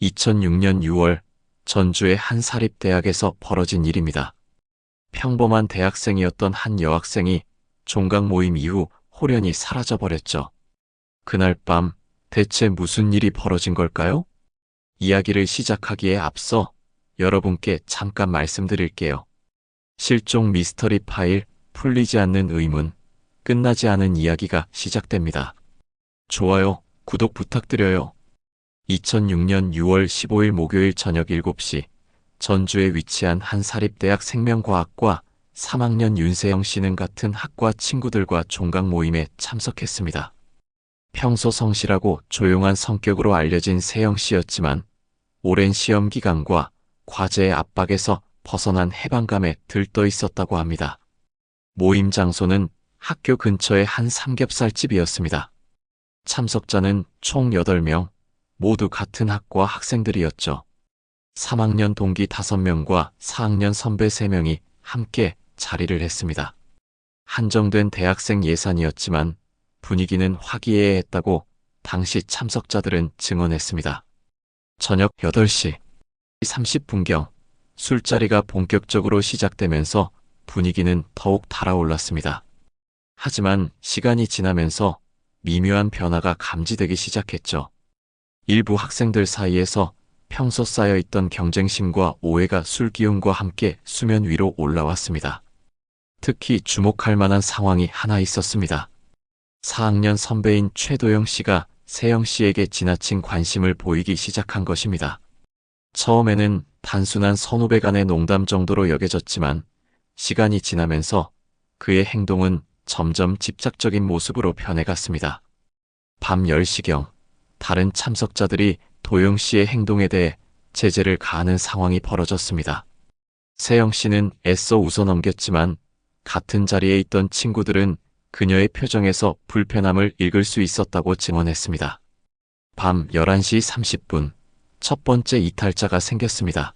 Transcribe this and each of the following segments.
2006년 6월 전주의 한 사립대학에서 벌어진 일입니다. 평범한 대학생이었던 한 여학생이 종강 모임 이후 홀연히 사라져버렸죠. 그날 밤 대체 무슨 일이 벌어진 걸까요? 이야기를 시작하기에 앞서 여러분께 잠깐 말씀드릴게요. 실종 미스터리 파일, 풀리지 않는 의문, 끝나지 않은 이야기가 시작됩니다. 좋아요, 구독 부탁드려요. 2006년 6월 15일 목요일 저녁 7시 전주에 위치한 한 사립대학 생명과학과 3학년 윤세영 씨는 같은 학과 친구들과 종강 모임에 참석했습니다. 평소 성실하고 조용한 성격으로 알려진 세영 씨였지만 오랜 시험 기간과 과제의 압박에서 벗어난 해방감에 들떠 있었다고 합니다. 모임 장소는 학교 근처의 한 삼겹살집이었습니다. 참석자는 총 8명, 모두 같은 학과 학생들이었죠. 3학년 동기 5명과 4학년 선배 3명이 함께 자리를 했습니다. 한정된 대학생 예산이었지만 분위기는 화기애애했다고 당시 참석자들은 증언했습니다. 저녁 8시 30분경 술자리가 본격적으로 시작되면서 분위기는 더욱 달아올랐습니다. 하지만 시간이 지나면서 미묘한 변화가 감지되기 시작했죠. 일부 학생들 사이에서 평소 쌓여있던 경쟁심과 오해가 술 기운과 함께 수면 위로 올라왔습니다. 특히 주목할 만한 상황이 하나 있었습니다. 4학년 선배인 최도영 씨가 세영 씨에게 지나친 관심을 보이기 시작한 것입니다. 처음에는 단순한 선후배 간의 농담 정도로 여겨졌지만 시간이 지나면서 그의 행동은 점점 집착적인 모습으로 변해갔습니다. 밤 10시경 다른 참석자들이 도영 씨의 행동에 대해 제재를 가하는 상황이 벌어졌습니다. 세영 씨는 애써 웃어넘겼지만 같은 자리에 있던 친구들은 그녀의 표정에서 불편함을 읽을 수 있었다고 증언했습니다. 밤 11시 30분 첫 번째 이탈자가 생겼습니다.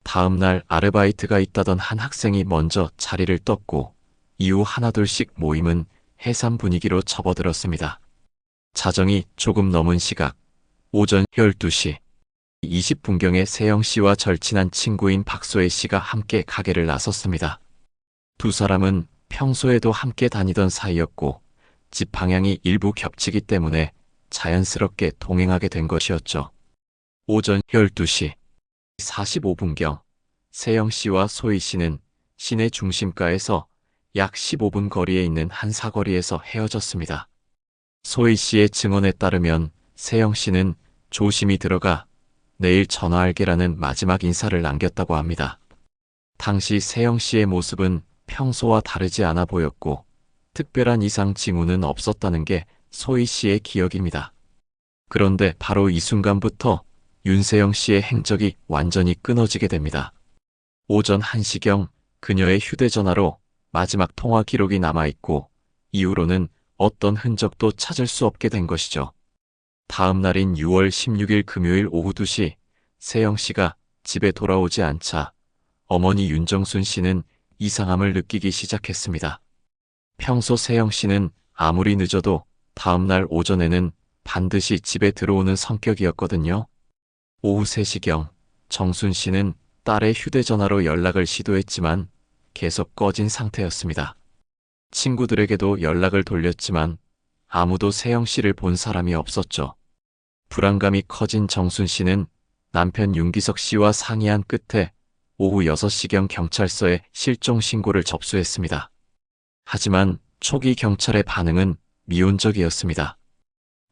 다음 날 아르바이트가 있다던 한 학생이 먼저 자리를 떴고 이후 하나둘씩 모임은 해산 분위기로 접어들었습니다. 자정이 조금 넘은 시각 오전 12시 20분경에 세영 씨와 절친한 친구인 박소혜 씨가 함께 가게를 나섰습니다. 두 사람은 평소에도 함께 다니던 사이였고 집 방향이 일부 겹치기 때문에 자연스럽게 동행하게 된 것이었죠. 오전 12시 45분경 세영 씨와 소희 씨는 시내 중심가에서 약 15분 거리에 있는 한 사거리에서 헤어졌습니다. 소희 씨의 증언에 따르면 세영 씨는 조심히 들어가 내일 전화할게라는 마지막 인사를 남겼다고 합니다. 당시 세영 씨의 모습은 평소와 다르지 않아 보였고 특별한 이상 징후는 없었다는 게 소희 씨의 기억입니다. 그런데 바로 이 순간부터 윤세영 씨의 행적이 완전히 끊어지게 됩니다. 오전 1시경 그녀의 휴대전화로 마지막 통화 기록이 남아있고 이후로는 어떤 흔적도 찾을 수 없게 된 것이죠. 다음 날인 6월 16일 금요일 오후 2시 세영 씨가 집에 돌아오지 않자 어머니 윤정순 씨는 이상함을 느끼기 시작했습니다. 평소 세영 씨는 아무리 늦어도 다음 날 오전에는 반드시 집에 들어오는 성격이었거든요. 오후 3시경 정순 씨는 딸의 휴대전화로 연락을 시도했지만 계속 꺼진 상태였습니다. 친구들에게도 연락을 돌렸지만 아무도 세영 씨를 본 사람이 없었죠. 불안감이 커진 정순 씨는 남편 윤기석 씨와 상의한 끝에 오후 6시경 경찰서에 실종 신고를 접수했습니다. 하지만 초기 경찰의 반응은 미온적이었습니다.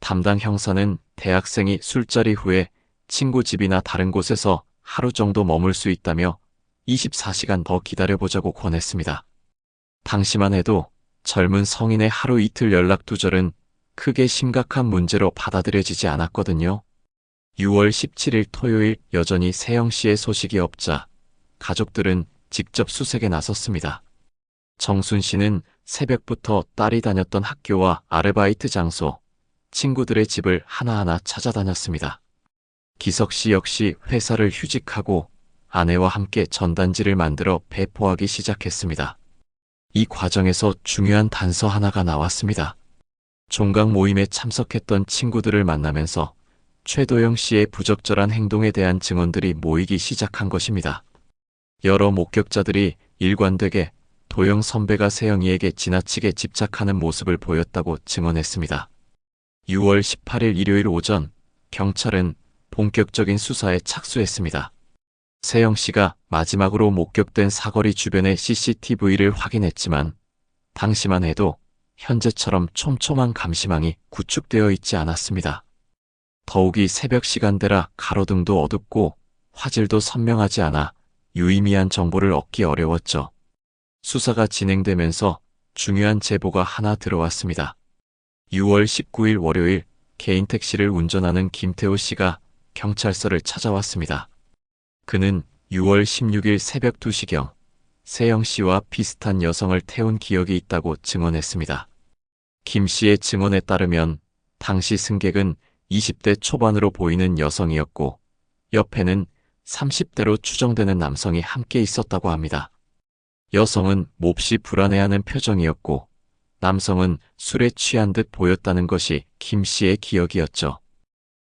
담당 형사는 대학생이 술자리 후에 친구 집이나 다른 곳에서 하루 정도 머물 수 있다며 24시간 더 기다려보자고 권했습니다. 당시만 해도 젊은 성인의 하루 이틀 연락 두절은 크게 심각한 문제로 받아들여지지 않았거든요. 6월 17일 토요일 여전히 세영 씨의 소식이 없자 가족들은 직접 수색에 나섰습니다. 정순 씨는 새벽부터 딸이 다녔던 학교와 아르바이트 장소, 친구들의 집을 하나하나 찾아다녔습니다. 기석 씨 역시 회사를 휴직하고 아내와 함께 전단지를 만들어 배포하기 시작했습니다. 이 과정에서 중요한 단서 하나가 나왔습니다. 종강 모임에 참석했던 친구들을 만나면서 최도영 씨의 부적절한 행동에 대한 증언들이 모이기 시작한 것입니다. 여러 목격자들이 일관되게 도영 선배가 세영이에게 지나치게 집착하는 모습을 보였다고 증언했습니다. 6월 18일 일요일 오전, 경찰은 본격적인 수사에 착수했습니다. 세영 씨가 마지막으로 목격된 사거리 주변의 CCTV를 확인했지만 당시만 해도 현재처럼 촘촘한 감시망이 구축되어 있지 않았습니다. 더욱이 새벽 시간대라 가로등도 어둡고 화질도 선명하지 않아 유의미한 정보를 얻기 어려웠죠. 수사가 진행되면서 중요한 제보가 하나 들어왔습니다. 6월 19일 월요일 개인 택시를 운전하는 김태호 씨가 경찰서를 찾아왔습니다. 그는 6월 16일 새벽 2시경 세영 씨와 비슷한 여성을 태운 기억이 있다고 증언했습니다. 김 씨의 증언에 따르면 당시 승객은 20대 초반으로 보이는 여성이었고 옆에는 30대로 추정되는 남성이 함께 있었다고 합니다. 여성은 몹시 불안해하는 표정이었고 남성은 술에 취한 듯 보였다는 것이 김 씨의 기억이었죠.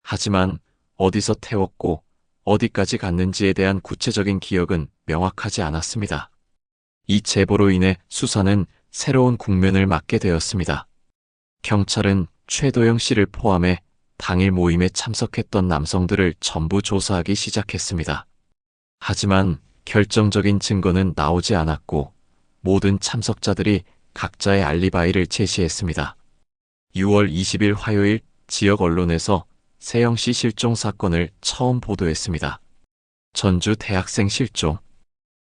하지만 어디서 태웠고 어디까지 갔는지에 대한 구체적인 기억은 명확하지 않았습니다. 이 제보로 인해 수사는 새로운 국면을 맞게 되었습니다. 경찰은 최도영 씨를 포함해 당일 모임에 참석했던 남성들을 전부 조사하기 시작했습니다. 하지만 결정적인 증거는 나오지 않았고 모든 참석자들이 각자의 알리바이를 제시했습니다. 6월 20일 화요일 지역 언론에서 세영 씨 실종 사건을 처음 보도했습니다. 전주 대학생 실종.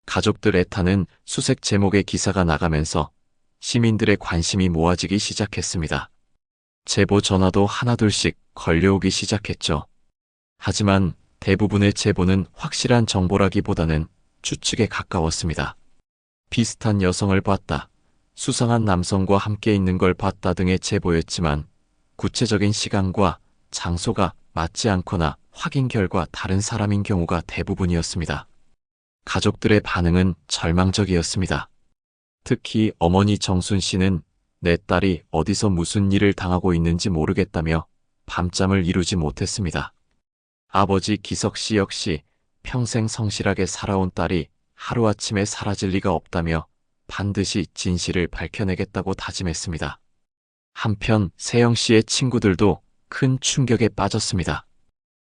가족들 애타는 수색 제목의 기사가 나가면서 시민들의 관심이 모아지기 시작했습니다. 제보 전화도 하나둘씩 걸려오기 시작했죠. 하지만 대부분의 제보는 확실한 정보라기보다는 추측에 가까웠습니다. 비슷한 여성을 봤다, 수상한 남성과 함께 있는 걸 봤다 등의 제보였지만 구체적인 시간과 장소가 맞지 않거나 확인 결과 다른 사람인 경우가 대부분이었습니다. 가족들의 반응은 절망적이었습니다. 특히 어머니 정순 씨는 내 딸이 어디서 무슨 일을 당하고 있는지 모르겠다며 밤잠을 이루지 못했습니다. 아버지 기석 씨 역시 평생 성실하게 살아온 딸이 하루아침에 사라질 리가 없다며 반드시 진실을 밝혀내겠다고 다짐했습니다. 한편 세영 씨의 친구들도 큰 충격에 빠졌습니다.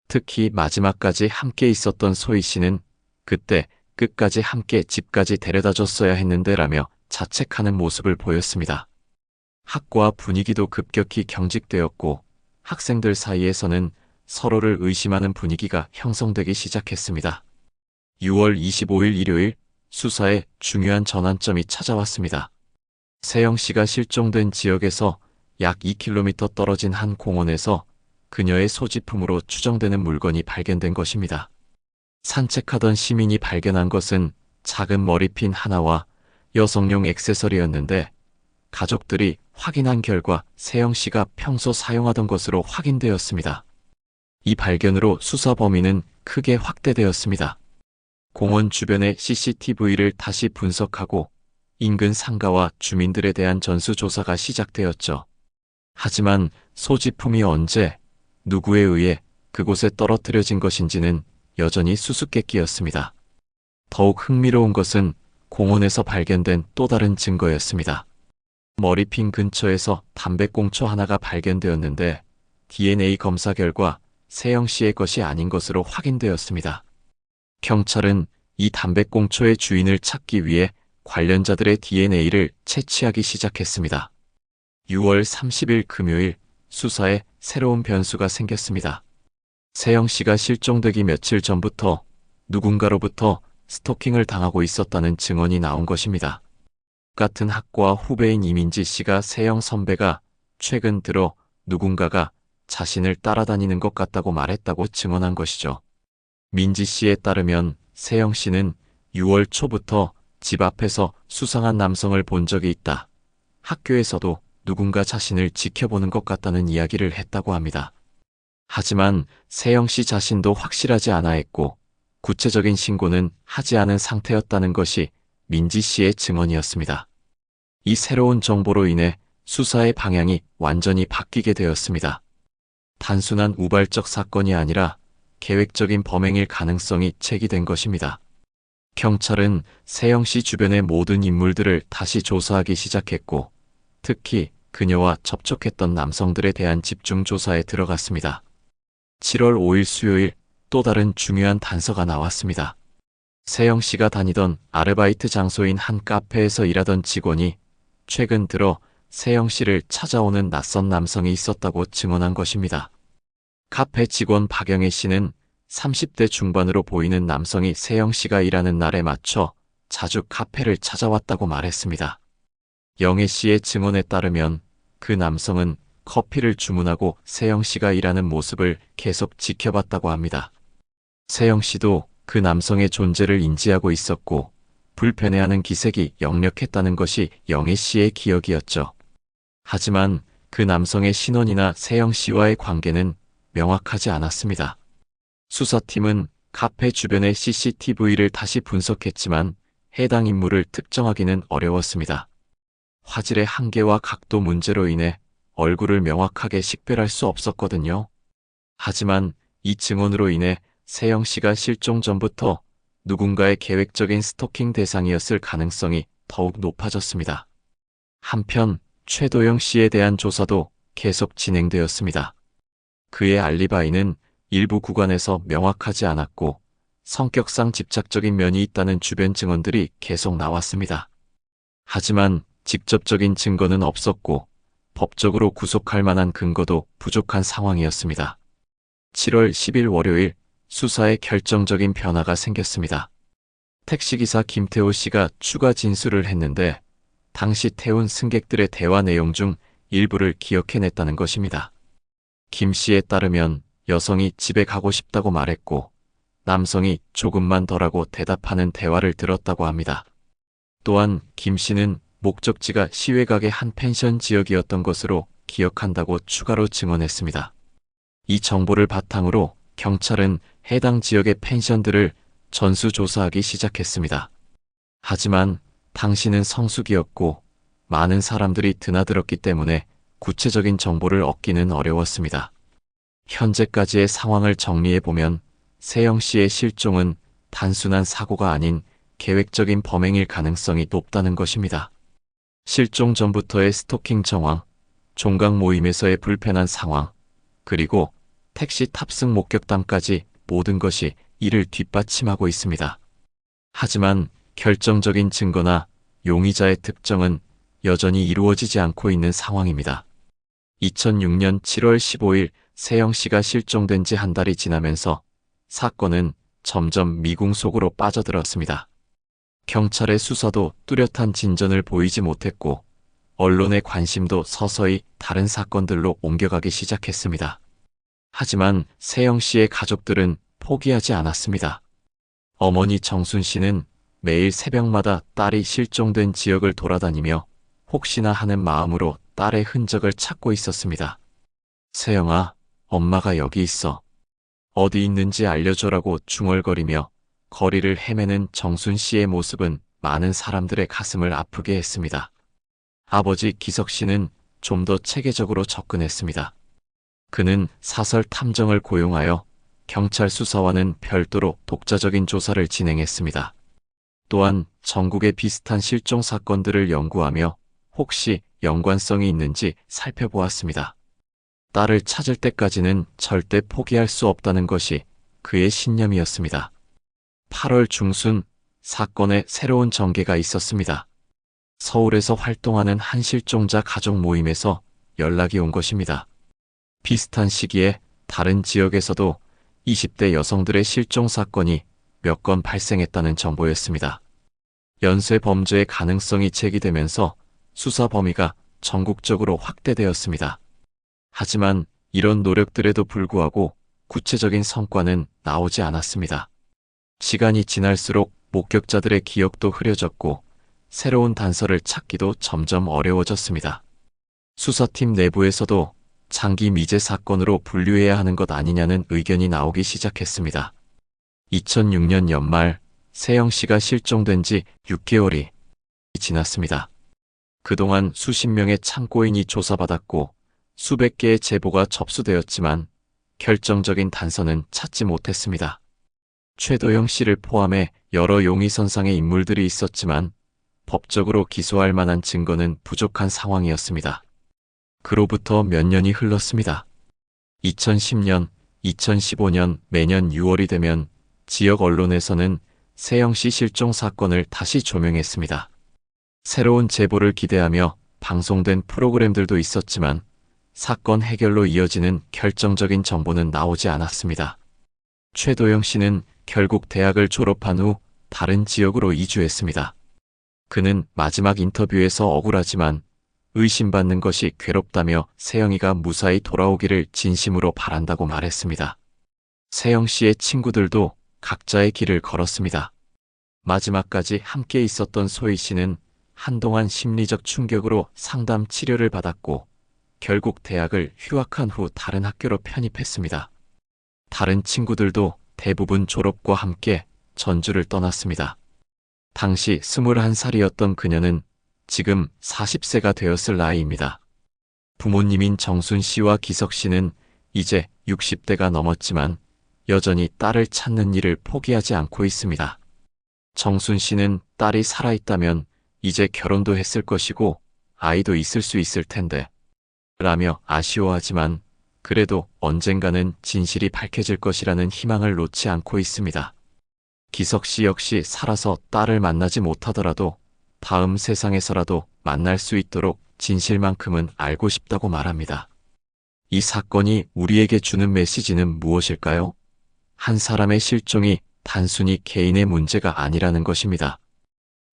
특히 마지막까지 함께 있었던 소희 씨는 그때 끝까지 함께 집까지 데려다 줬어야 했는데 라며 자책하는 모습을 보였습니다. 학과 분위기도 급격히 경직되었고 학생들 사이에서는 서로를 의심하는 분위기가 형성되기 시작했습니다. 6월 25일 일요일 수사에 중요한 전환점이 찾아왔습니다. 세영 씨가 실종된 지역에서 약 2km 떨어진 한 공원에서 그녀의 소지품으로 추정되는 물건이 발견된 것입니다. 산책하던 시민이 발견한 것은 작은 머리핀 하나와 여성용 액세서리였는데 가족들이 확인한 결과 세영 씨가 평소 사용하던 것으로 확인되었습니다. 이 발견으로 수사 범위는 크게 확대되었습니다. 공원 주변의 CCTV를 다시 분석하고 인근 상가와 주민들에 대한 전수조사가 시작되었죠. 하지만 소지품이 언제, 누구에 의해 그곳에 떨어뜨려진 것인지는 여전히 수수께끼였습니다. 더욱 흥미로운 것은 공원에서 발견된 또 다른 증거였습니다. 머리핀 근처에서 담배꽁초 하나가 발견되었는데 DNA 검사 결과 세영 씨의 것이 아닌 것으로 확인되었습니다. 경찰은 이 담배꽁초의 주인을 찾기 위해 관련자들의 DNA를 채취하기 시작했습니다. 6월 30일 금요일 수사에 새로운 변수가 생겼습니다. 세영 씨가 실종되기 며칠 전부터 누군가로부터 스토킹을 당하고 있었다는 증언이 나온 것입니다. 같은 학과 후배인 이민지 씨가 세영 선배가 최근 들어 누군가가 자신을 따라다니는 것 같다고 말했다고 증언한 것이죠. 민지 씨에 따르면 세영 씨는 6월 초부터 집 앞에서 수상한 남성을 본 적이 있다. 학교에서도 누군가 자신을 지켜보는 것 같다는 이야기를 했다고 합니다. 하지만 세영 씨 자신도 확실하지 않아 했고 구체적인 신고는 하지 않은 상태였다는 것이 민지 씨의 증언이었습니다. 이 새로운 정보로 인해 수사의 방향이 완전히 바뀌게 되었습니다. 단순한 우발적 사건이 아니라 계획적인 범행일 가능성이 제기된 것입니다. 경찰은 세영 씨 주변의 모든 인물들을 다시 조사하기 시작했고, 특히 그녀와 접촉했던 남성들에 대한 집중 조사에 들어갔습니다. 7월 5일 수요일 또 다른 중요한 단서가 나왔습니다. 세영 씨가 다니던 아르바이트 장소인 한 카페에서 일하던 직원이 최근 들어 세영 씨를 찾아오는 낯선 남성이 있었다고 증언한 것입니다. 카페 직원 박영애 씨는 30대 중반으로 보이는 남성이 세영 씨가 일하는 날에 맞춰 자주 카페를 찾아왔다고 말했습니다. 영애 씨의 증언에 따르면 그 남성은 커피를 주문하고 세영 씨가 일하는 모습을 계속 지켜봤다고 합니다. 세영 씨도 그 남성의 존재를 인지하고 있었고 불편해하는 기색이 역력했다는 것이 영애 씨의 기억이었죠. 하지만 그 남성의 신원이나 세영 씨와의 관계는 명확하지 않았습니다. 수사팀은 카페 주변의 CCTV를 다시 분석했지만 해당 인물을 특정하기는 어려웠습니다. 화질의 한계와 각도 문제로 인해 얼굴을 명확하게 식별할 수 없었거든요. 하지만 이 증언으로 인해 세영 씨가 실종 전부터 누군가의 계획적인 스토킹 대상이었을 가능성이 더욱 높아졌습니다. 한편 최도영 씨에 대한 조사도 계속 진행되었습니다. 그의 알리바이는 일부 구간에서 명확하지 않았고 성격상 집착적인 면이 있다는 주변 증언들이 계속 나왔습니다. 하지만 직접적인 증거는 없었고 법적으로 구속할 만한 근거도 부족한 상황이었습니다. 7월 10일 월요일 수사에 결정적인 변화가 생겼습니다. 택시기사 김태호 씨가 추가 진술을 했는데 당시 태운 승객들의 대화 내용 중 일부를 기억해냈다는 것입니다. 김 씨에 따르면 여성이 집에 가고 싶다고 말했고 남성이 조금만 더라고 대답하는 대화를 들었다고 합니다. 또한 김 씨는 목적지가 시외각의 한 펜션 지역이었던 것으로 기억한다고 추가로 증언했습니다. 이 정보를 바탕으로 경찰은 해당 지역의 펜션들을 전수조사하기 시작했습니다. 하지만 당시는 성수기였고 많은 사람들이 드나들었기 때문에 구체적인 정보를 얻기는 어려웠습니다. 현재까지의 상황을 정리해보면 세영 씨의 실종은 단순한 사고가 아닌 계획적인 범행일 가능성이 높다는 것입니다. 실종 전부터의 스토킹 정황, 종각 모임에서의 불편한 상황, 그리고 택시 탑승 목격담까지 모든 것이 이를 뒷받침하고 있습니다. 하지만 결정적인 증거나 용의자의 특정은 여전히 이루어지지 않고 있는 상황입니다. 2006년 7월 15일 세영 씨가 실종된 지 한 달이 지나면서 사건은 점점 미궁 속으로 빠져들었습니다. 경찰의 수사도 뚜렷한 진전을 보이지 못했고 언론의 관심도 서서히 다른 사건들로 옮겨가기 시작했습니다. 하지만 세영 씨의 가족들은 포기하지 않았습니다. 어머니 정순 씨는 매일 새벽마다 딸이 실종된 지역을 돌아다니며 혹시나 하는 마음으로 딸의 흔적을 찾고 있었습니다. 세영아, 엄마가 여기 있어. 어디 있는지 알려줘라고 중얼거리며 거리를 헤매는 정순 씨의 모습은 많은 사람들의 가슴을 아프게 했습니다. 아버지 기석 씨는 좀 더 체계적으로 접근했습니다. 그는 사설 탐정을 고용하여 경찰 수사와는 별도로 독자적인 조사를 진행했습니다. 또한 전국의 비슷한 실종 사건들을 연구하며 혹시 연관성이 있는지 살펴보았습니다. 딸을 찾을 때까지는 절대 포기할 수 없다는 것이 그의 신념이었습니다. 8월 중순 사건에 새로운 전개가 있었습니다. 서울에서 활동하는 한 실종자 가족 모임에서 연락이 온 것입니다. 비슷한 시기에 다른 지역에서도 20대 여성들의 실종 사건이 몇 건 발생했다는 정보였습니다. 연쇄 범죄의 가능성이 제기되면서 수사 범위가 전국적으로 확대되었습니다. 하지만 이런 노력들에도 불구하고 구체적인 성과는 나오지 않았습니다. 시간이 지날수록 목격자들의 기억도 흐려졌고 새로운 단서를 찾기도 점점 어려워졌습니다. 수사팀 내부에서도 장기 미제 사건으로 분류해야 하는 것 아니냐는 의견이 나오기 시작했습니다. 2006년 연말 세영 씨가 실종된 지 6개월이 지났습니다. 그동안 수십 명의 참고인이 조사받았고 수백 개의 제보가 접수되었지만 결정적인 단서는 찾지 못했습니다. 최도영 씨를 포함해 여러 용의선상의 인물들이 있었지만 법적으로 기소할 만한 증거는 부족한 상황이었습니다. 그로부터 몇 년이 흘렀습니다. 2010년, 2015년 매년 6월이 되면 지역 언론에서는 세영 씨 실종 사건을 다시 조명했습니다. 새로운 제보를 기대하며 방송된 프로그램들도 있었지만 사건 해결로 이어지는 결정적인 정보는 나오지 않았습니다. 최도영 씨는 결국 대학을 졸업한 후 다른 지역으로 이주했습니다. 그는 마지막 인터뷰에서 억울하지만 의심받는 것이 괴롭다며 세영이가 무사히 돌아오기를 진심으로 바란다고 말했습니다. 세영 씨의 친구들도 각자의 길을 걸었습니다. 마지막까지 함께 있었던 소희 씨는 한동안 심리적 충격으로 상담 치료를 받았고 결국 대학을 휴학한 후 다른 학교로 편입했습니다. 다른 친구들도 대부분 졸업과 함께 전주를 떠났습니다. 당시 21살이었던 그녀는 지금 40세가 되었을 나이입니다. 부모님인 정순 씨와 기석 씨는 이제 60대가 넘었지만 여전히 딸을 찾는 일을 포기하지 않고 있습니다. 정순 씨는 딸이 살아있다면 이제 결혼도 했을 것이고 아이도 있을 수 있을 텐데 라며 아쉬워하지만 그래도 언젠가는 진실이 밝혀질 것이라는 희망을 놓지 않고 있습니다. 기석 씨 역시 살아서 딸을 만나지 못하더라도 다음 세상에서라도 만날 수 있도록 진실만큼은 알고 싶다고 말합니다. 이 사건이 우리에게 주는 메시지는 무엇일까요? 한 사람의 실종이 단순히 개인의 문제가 아니라는 것입니다.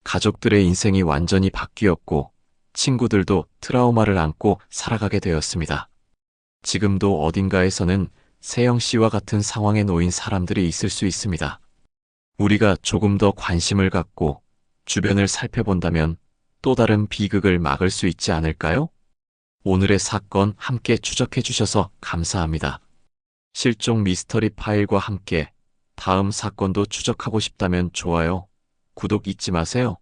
가족들의 인생이 완전히 바뀌었고 친구들도 트라우마를 안고 살아가게 되었습니다. 지금도 어딘가에서는 세영 씨와 같은 상황에 놓인 사람들이 있을 수 있습니다. 우리가 조금 더 관심을 갖고 주변을 살펴본다면 또 다른 비극을 막을 수 있지 않을까요? 오늘의 사건 함께 추적해 주셔서 감사합니다. 실종 미스터리 파일과 함께 다음 사건도 추적하고 싶다면 좋아요, 구독 잊지 마세요.